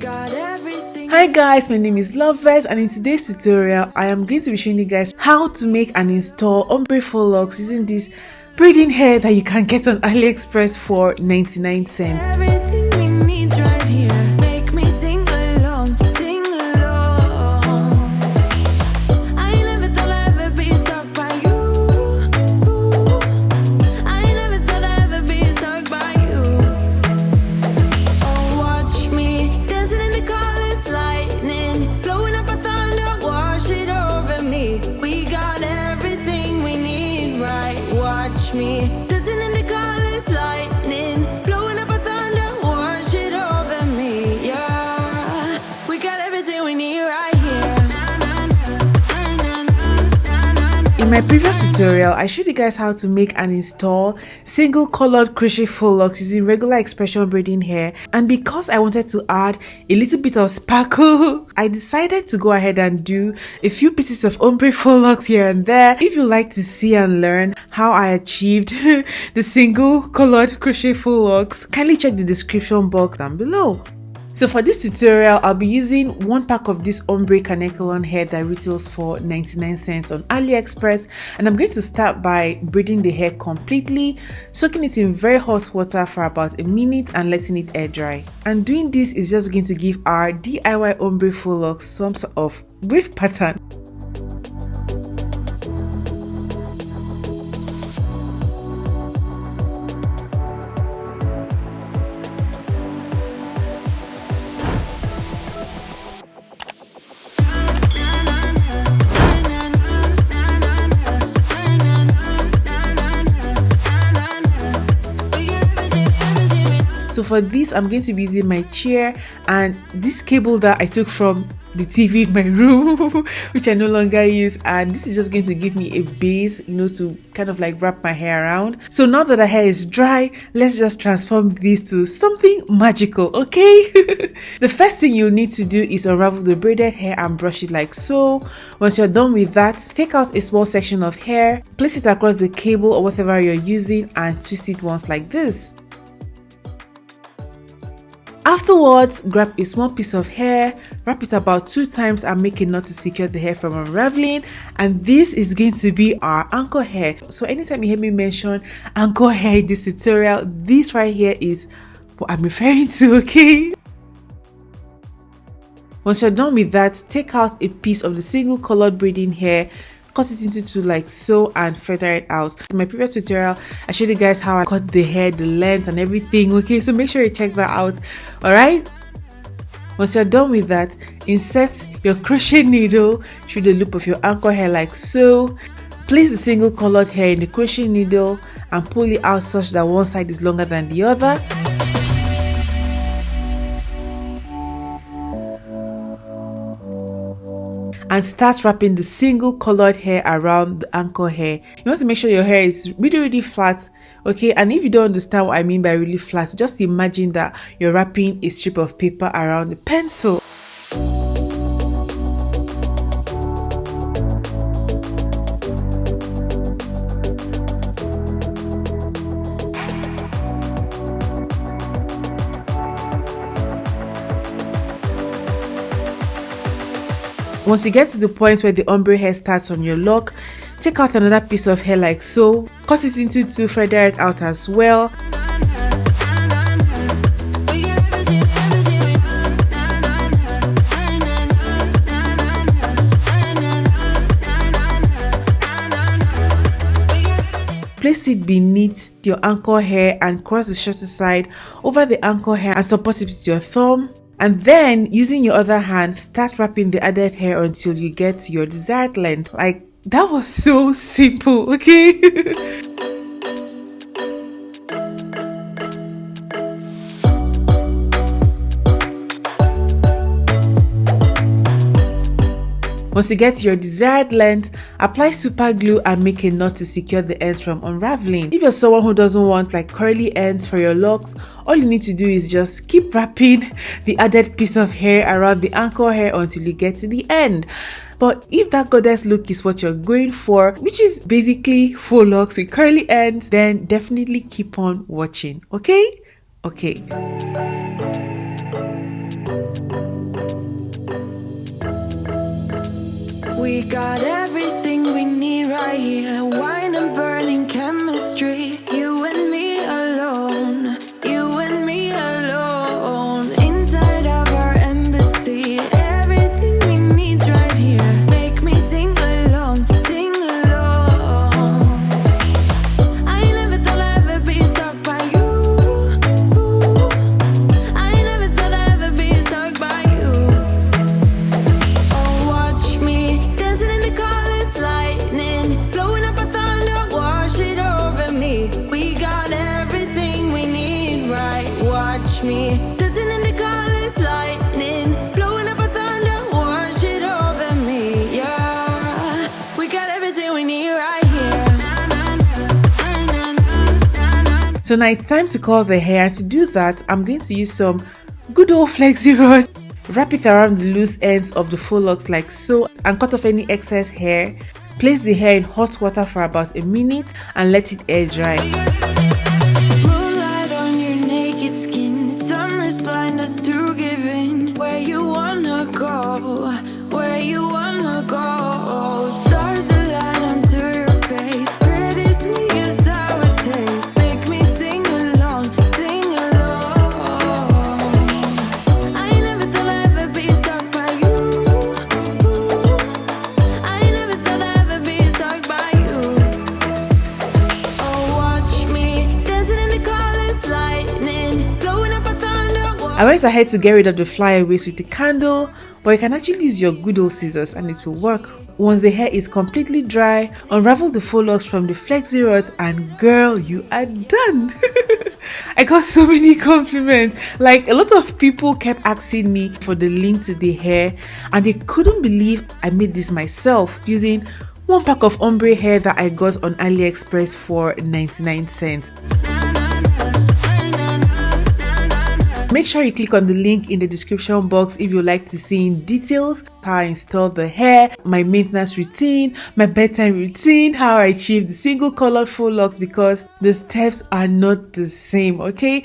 Hi guys, my name is Loveth, and in today's tutorial I am going to be showing you guys how to make and install ombre faux locks using this braiding hair that you can get on AliExpress for 99 cents. Everything we need right here. Make me sing along, sing along. I never thought I'd ever be stuck by you. I never thought I'd ever be stuck by you. Oh, watch me dancing in the colors, lightning, blowing up a thunder, wash it over me. We got everything we need, right? Watch me dancing in the colors, lightning, blowing up a thunder, wash it over me. Yeah, we got everything we need right here. In my previous tutorial, I showed you guys how to make and install single colored crochet faux locks using regular expression braiding hair, and because I wanted to add a little bit of sparkle, I decided to go ahead and do a few pieces of ombre faux locks here and there. If you like to see and learn how I achieved the single colored crochet faux locks, kindly check the description box down below. So for this tutorial, I'll be using one pack of this OMBRE Kanekalon hair that retails for 99 cents on AliExpress, and I'm going to start by braiding the hair completely, soaking it in very hot water for about a minute and letting it air dry. And doing this is just going to give our DIY ombre faux locks some sort of wave pattern. So for this, I'm going to be using my chair and this cable that I took from the TV in my room, which I no longer use, and this is just going to give me a base, you know, to kind of like wrap my hair around. So now that the hair is dry, let's just transform this to something magical, okay? The first thing you need to do is unravel the braided hair and brush it like so. Once you're done with that, take out a small section of hair, place it across the cable or whatever you're using and twist it once like this. Afterwards, grab a small piece of hair, wrap it about 2 times and make a knot to secure the hair from unraveling, and this is going to be our anchor hair. So anytime you hear me mention anchor hair in this tutorial, this right here is what I'm referring to, okay? Once you're done with that, take out a piece of the single colored braiding hair, cut it into 2 like so and feather it out. In my previous tutorial, I showed you guys how I cut the hair, the length and everything, okay? So make sure you check that out, alright? Once you're done with that, insert your crochet needle through the loop of your anchor hair like so. Place the single colored hair in the crochet needle and pull it out such that one side is longer than the other. And start wrapping the single colored hair around the anchor hair. You want to make sure your hair is really flat, okay? And if you don't understand what I mean by really flat, just imagine that you're wrapping a strip of paper around the pencil. Once you get to the point where the ombre hair starts on your lock, take out another piece of hair like so, cut it into 2, feather it out as well. Place it beneath your anchor hair and cross the shorter side over the anchor hair and support it with your thumb. And then, using your other hand, start wrapping the added hair until you get to your desired length. Like, that was so simple, okay? Once you get your desired length, apply super glue and make a knot to secure the ends from unraveling. If you're someone who doesn't want like curly ends for your locks, all you need to do is just keep wrapping the added piece of hair around the anchor hair until you get to the end. But if that goddess look is what you're going for, which is basically faux locks with curly ends, then definitely keep on watching, okay? Okay. We got everything we need right here. Wine and burning chemistry. You and me alone. You and me alone. Inside of our embassy. Everything we need right here. Make me sing along. Sing along. I never thought I'd ever be stuck by you. I never thought I'd ever be stuck by you. Oh, watch me dancing in the colors, lightning, blowing up a thunder, wash it over me. We got everything we need, right? Watch me dancing in the colors, lightning, blowing up a thunder, wash it over me. Yeah, we got everything we need right here. So now it's time to curl the hair. To do that, I'm going to use some good old flexi rods. Wrap it around the loose ends of the faux locks like so and cut off any excess hair. Place the hair in hot water for about a minute and let it air dry. Moonlight on your naked skin, summer's blind us to give in. Where you wanna go, where you wanna go. Stars align onto your face, pretty sweet your sour taste. Make me sing along, sing along. I never thought I'd ever be stuck by you. I never thought I'd ever be stuck by you. Oh, watch me dancing in the colors, lightning, blowing up a thunder. I went ahead to get rid of the flyaways with the candle, but you can actually use your good old scissors and it will work. Once the hair is completely dry, unravel the faux locks from the flexi rods and girl, you are done. I got so many compliments. Like, a lot of people kept asking me for the link to the hair and they couldn't believe I made this myself using one pack of ombre hair that I got on AliExpress for 99 cents. Make sure you click on the link in the description box if you'd like to see in details how I install the hair, my maintenance routine, my bedtime routine, how I achieve the single colored faux locks, because the steps are not the same, okay?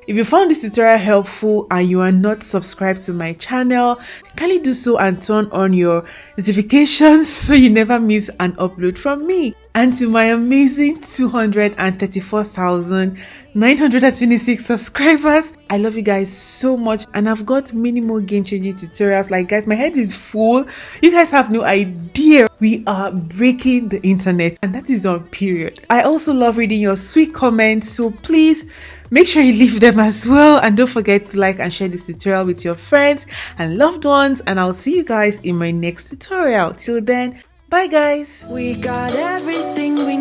If you found this tutorial helpful and you are not subscribed to my channel, kindly do so and turn on your notifications so you never miss an upload from me. And to my amazing 234,926 subscribers, I love you guys so much and I've got many more game-changing tutorials. Like, guys, my head is full. You guys have no idea. We are breaking the internet and that is on period. I also love reading your sweet comments, so please make sure you leave them as well, and don't forget to like and share this tutorial with your friends and loved ones, and I'll see you guys in my next tutorial. Till then, bye guys. We got everything we